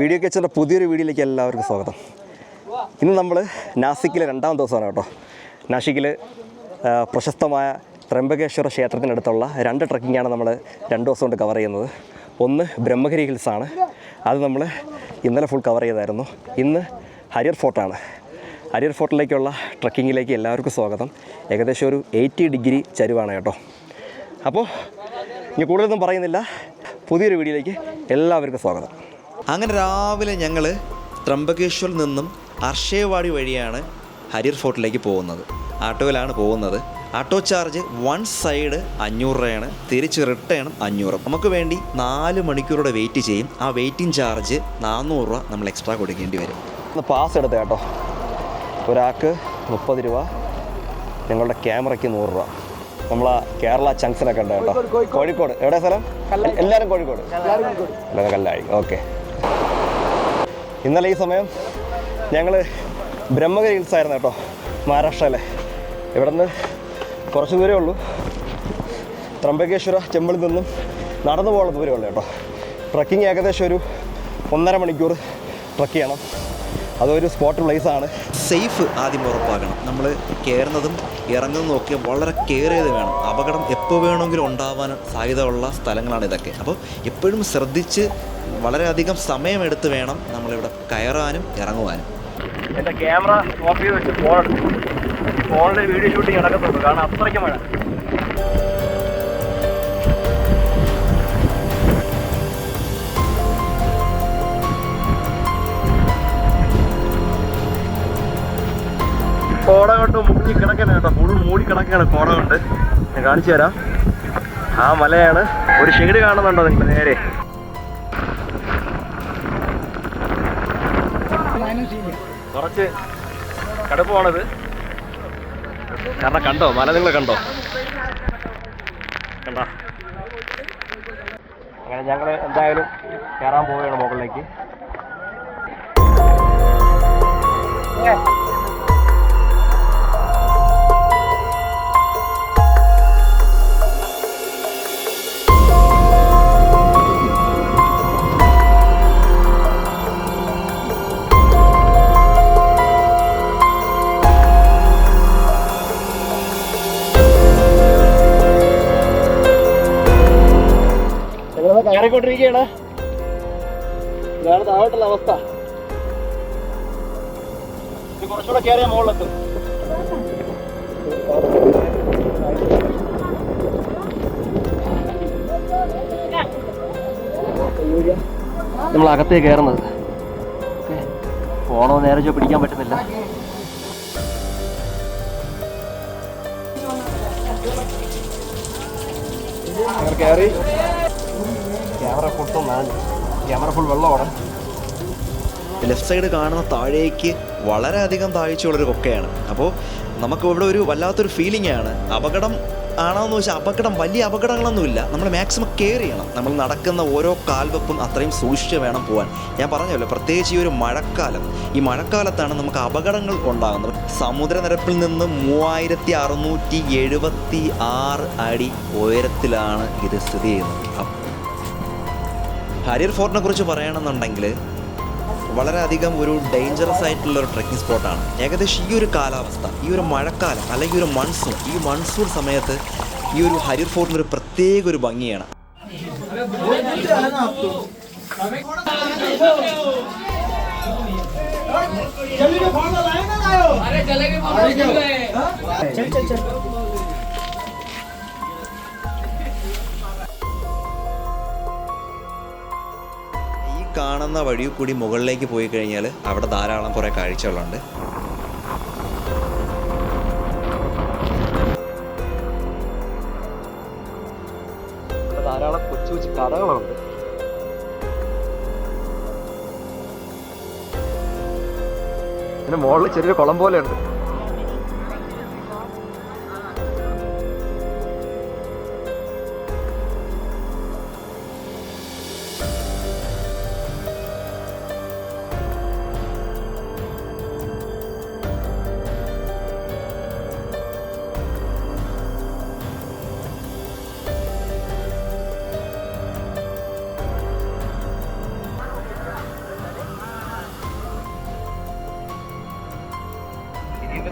Video കെച്ചറിൻ്റെ പുതിയൊരു വീഡിയോയിലേക്ക് എല്ലാവർക്കും സ്വാഗതം. ഇന്ന് നമ്മൾ നാസിക്കിലെ 2ാം ദിവസമാണ് കേട്ടോ. നാസിക്കിൽ പ്രശസ്തമായ ത്രംബകേശ്വര ക്ഷേത്രത്തിനടുത്തുള്ള 2 ട്രക്കിങ്ങാണ് നമ്മൾ 2 ദിവസം കൊണ്ട് കവർ ചെയ്യുന്നത്. ഒന്ന് ബ്രഹ്മഗിരി ഹിൽസാണ്, അത് നമ്മൾ ഇന്നലെ ഫുൾ കവർ ചെയ്തായിരുന്നു. ഇന്ന് ഹരിയർ ഫോർട്ടാണ്. ഹരിയർ ഫോർട്ടിലേക്കുള്ള ട്രക്കിങ്ങിലേക്ക് എല്ലാവർക്കും സ്വാഗതം. ഏകദേശം ഒരു 80 ഡിഗ്രി ചരിവാണ് കേട്ടോ. അപ്പോൾ ഇനി കൂടുതലൊന്നും പറയുന്നില്ല, പുതിയൊരു വീഡിയോയിലേക്ക് എല്ലാവർക്കും സ്വാഗതം. അങ്ങനെ രാവിലെ ഞങ്ങൾ ത്രംബകേശ്വറിൽ നിന്നും അർഷേവാടി വഴിയാണ് ഹരിയർ ഫോർട്ടിലേക്ക് പോകുന്നത്. ആട്ടോയിലാണ് പോകുന്നത്. ആട്ടോ ചാർജ് 1 സൈഡ് 500 രൂപയാണ്, തിരിച്ച് റിട്ടേൺ 500. നമുക്ക് വേണ്ടി 4 മണിക്കൂറുടെ വെയിറ്റ് ചെയ്യും. ആ വെയിറ്റിംഗ് ചാർജ് 400 രൂപ നമ്മൾ എക്സ്ട്രാ കൊടുക്കേണ്ടി വരും. ഒന്ന് പാസ് എടുത്ത് കേട്ടോ. ഒരാൾക്ക് 30 രൂപ, ഞങ്ങളുടെ ക്യാമറയ്ക്ക് 100 രൂപ. നമ്മൾ കേരള ജംഗ്ഷനൊക്കെ ഉണ്ട് കേട്ടോ. കോഴിക്കോട്. എവിടെ സ്ഥലം? എല്ലാവരും കോഴിക്കോട്. എല്ലാവരും കല്ലായി. ഓക്കെ. ഇന്നലെ ഈ സമയം ഞങ്ങൾ ബ്രഹ്മഗിരി ഹിൽസ് ആയിരുന്നു കേട്ടോ, മഹാരാഷ്ട്രയിലെ. ഇവിടെ നിന്ന് കുറച്ച് ദൂരമേ ഉള്ളൂ. ത്രംബകേശ്വര ടെമ്പിളിൽ നിന്നും നടന്നു പോകാനുള്ള ദൂരമേ ഉള്ളൂ കേട്ടോ. ട്രക്കിങ് ഏകദേശം ഒരു 1.5 മണിക്കൂർ ട്രക്ക് ചെയ്യണം. അതൊരു സ്പോട്ട് പ്ലേസാണ്. സേഫ് ആദ്യം ഉറപ്പാക്കണം. നമ്മൾ കയറുന്നതും ഇറങ്ങുന്നതും ഒക്കെ വളരെ കെയർ ചെയ്ത് വേണം. അപകടം എപ്പോൾ വേണമെങ്കിലും ഉണ്ടാവാൻ സാധ്യതയുള്ള സ്ഥലങ്ങളാണ് ഇതൊക്കെ. അപ്പോൾ എപ്പോഴും ശ്രദ്ധിച്ച് വളരെയധികം സമയമെടുത്ത് വേണം നമ്മളിവിടെ കയറാനും ഇറങ്ങുവാനും. എൻ്റെ ക്യാമറ ഓഫ് ചെയ്ത് വെച്ച് ഫോണിൽ വീഡിയോ ഷൂട്ടിങ് നടക്കുന്നുണ്ട്, കാരണം അത്രയ്ക്ക് മഴ. കോട കൊണ്ട് മുങ്ങി കിടക്കണം കേട്ടോ, ഫുൾ മൂടി കിടക്കുകയാണ് കോട കൊണ്ട്. ഞാൻ കാണിച്ചു തരാം. ആ മലയാണ്. ഒരു ഷെയ്ഡ് കാണുന്നുണ്ടോ നിങ്ങൾ? നേരെ കുറച്ച് കടുപ്പമാണിത്, കാരണം കണ്ടോ മല? നിങ്ങൾ കണ്ടോ? കണ്ടോ? അങ്ങനെ ഞങ്ങൾ എന്തായാലും കയറാൻ പോവുകയാണ് മുകളിലേക്ക്. കയറിക്കൊണ്ടിരിക്കുകയാണ്. ഇതാണ് താഴോട്ടുള്ള അവസ്ഥ. ഇത് കുറച്ചുകൂടെ കയറിയ മുകളിലെത്തും. നമ്മൾ അകത്തേ കയറുന്നത്. ഫോണോ നേരെ പിടിക്കാൻ പറ്റുന്നില്ല. ഞങ്ങൾ കയറി. ക്യാമറ ഫുൾ വെള്ളമാണ്. ലെഫ്റ്റ് സൈഡ് കാണുന്ന താഴേക്ക് വളരെയധികം താഴ്ചയുള്ളൊരു കൊക്കയാണ്. അപ്പോൾ നമുക്ക് ഇവിടെ ഒരു വല്ലാത്തൊരു ഫീലിംഗ് ആണ്. അപകടം ആണോയെന്ന് വെച്ചാൽ അപകടം, വലിയ അപകടങ്ങളൊന്നുമില്ല. നമ്മൾ മാക്സിമം കെയർ ചെയ്യണം. നമ്മൾ നടക്കുന്ന ഓരോ കാൽവെപ്പും അത്രയും സൂക്ഷിച്ച് വേണം പോകാൻ. ഞാൻ പറഞ്ഞല്ലോ, പ്രത്യേകിച്ച് ഈ ഒരു മഴക്കാലം, ഈ മഴക്കാലത്താണ് നമുക്ക് അപകടങ്ങൾ ഉണ്ടാകുന്നത്. സമുദ്രനിരപ്പിൽ നിന്ന് 3676 അടി ഉയരത്തിലാണ് ഇത് സ്ഥിതി ചെയ്യുന്നത്. ഹരിയർ ഫോർട്ടിനെ കുറിച്ച് പറയുകയാണെന്നുണ്ടെങ്കിൽ വളരെയധികം ഒരു ഡേഞ്ചറസ് ആയിട്ടുള്ളൊരു ട്രെക്കിംഗ് സ്പോട്ടാണ്. ഏകദേശം ഈ ഒരു കാലാവസ്ഥ, ഈ ഒരു മഴക്കാലം അല്ലെങ്കിൽ ഒരു മൺസൂൺ, ഈ മൺസൂൺ സമയത്ത് ഈ ഒരു ഹരിയർ ഫോർട്ടിനൊരു പ്രത്യേക ഒരു ഭംഗിയാണ്. കാണുന്ന വഴി കൂടി മുകളിലേക്ക് പോയി കഴിഞ്ഞാൽ അവിടെ ധാരാളം കുറേ കാഴ്ചകളുണ്ട്. ധാരാളം കൊച്ചു കൊച്ചു കടകളുണ്ട്. പിന്നെ മുകളിൽ ചെറിയൊരു കുളം പോലെ ഉണ്ട്.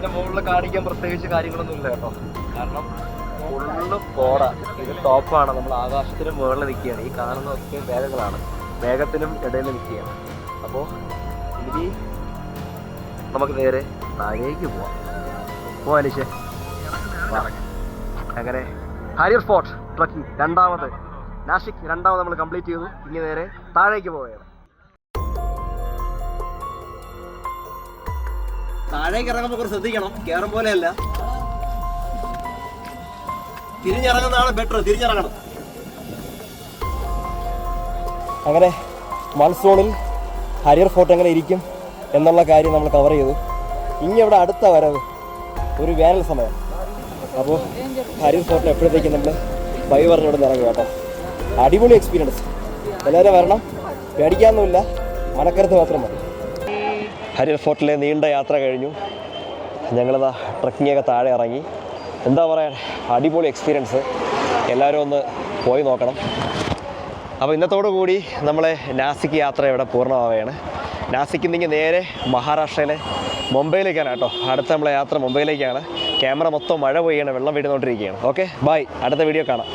ഇതിൻ്റെ മുകളിൽ കാണിക്കാൻ പ്രത്യേകിച്ച് കാര്യങ്ങളൊന്നും ഇല്ല കേട്ടോ. കാരണം ഫുള്ള് കോട. ഇത് ടോപ്പാണ്. നമ്മൾ ആകാശത്തിന് മുകളിൽ നിൽക്കുകയാണ്. ഈ കാണുന്നതൊക്കെ മേഘങ്ങളാണ്. മേഘത്തിനും ഇടയിൽ നിൽക്കുകയാണ്. അപ്പോൾ ഇനി നമുക്ക് നേരെ താഴേക്ക് പോവാം അനീഷേ. അങ്ങനെ ഹാരിയർ ഫോർട്ട് ട്രക്കിംഗ് രണ്ടാമത് നാഷിക് രണ്ടാമത് നമ്മൾ കംപ്ലീറ്റ് ചെയ്തു. ഇനി നേരെ താഴേക്ക് പോവുകയാണ്. താഴേക്ക് ഇറങ്ങുമ്പോൾ കുറച്ച് ശ്രദ്ധിക്കണം. കയറും പോലെയല്ല, തിരിഞ്ഞിറങ്ങുന്നതാണ് ബെറ്റർ. തിരിഞ്ഞിറങ്ങണം. അങ്ങനെ മൺസൂണിൽ ഹാരിയർ ഫോർട്ട് എങ്ങനെ ഇരിക്കും എന്നുള്ള കാര്യം നമ്മൾ കവർ ചെയ്തു. ഇനി ഇവിടെ അടുത്ത വരവ് ഒരു വേനൽ സമയം. അപ്പോൾ ഹാരിയർ ഫോർട്ടിൽ എപ്പോഴത്തേക്കും നമ്മൾ ബൈ പറഞ്ഞിവിടെ നിന്ന് ഇറങ്ങും കേട്ടോ. അടിപൊളി എക്സ്പീരിയൻസ്. എല്ലാവരും വരണം. പേടിക്കാനൊന്നുമില്ല, മനക്കരുത്ത് മാത്രം മതി. ഹാരിയർ ഫോർട്ടിലെ നീണ്ട യാത്ര കഴിഞ്ഞു. ഞങ്ങളിതാ ട്രക്കിങ്ങൊക്കെ താഴെ ഇറങ്ങി. എന്താ പറയുക, അടിപൊളി എക്സ്പീരിയൻസ്. എല്ലാവരും ഒന്ന് പോയി നോക്കണം. അപ്പോൾ ഇന്നത്തോടു കൂടി നമ്മളെ നാസിക് യാത്ര ഇവിടെ പൂർണ്ണമാവുകയാണ്. നാസിക്കിൽ നിന്ന് നേരെ മഹാരാഷ്ട്രയിലെ മുംബൈയിലേക്കാണ് കേട്ടോ. അടുത്ത നമ്മളെ യാത്ര മുംബൈയിലേക്കാണ്. ക്യാമറ മൊത്തം മഴ പെയ്യാണ്, വെള്ളം വീടുന്നോണ്ടിരിക്കുകയാണ്. Okay, bye. അടുത്ത വീഡിയോ കാണാം.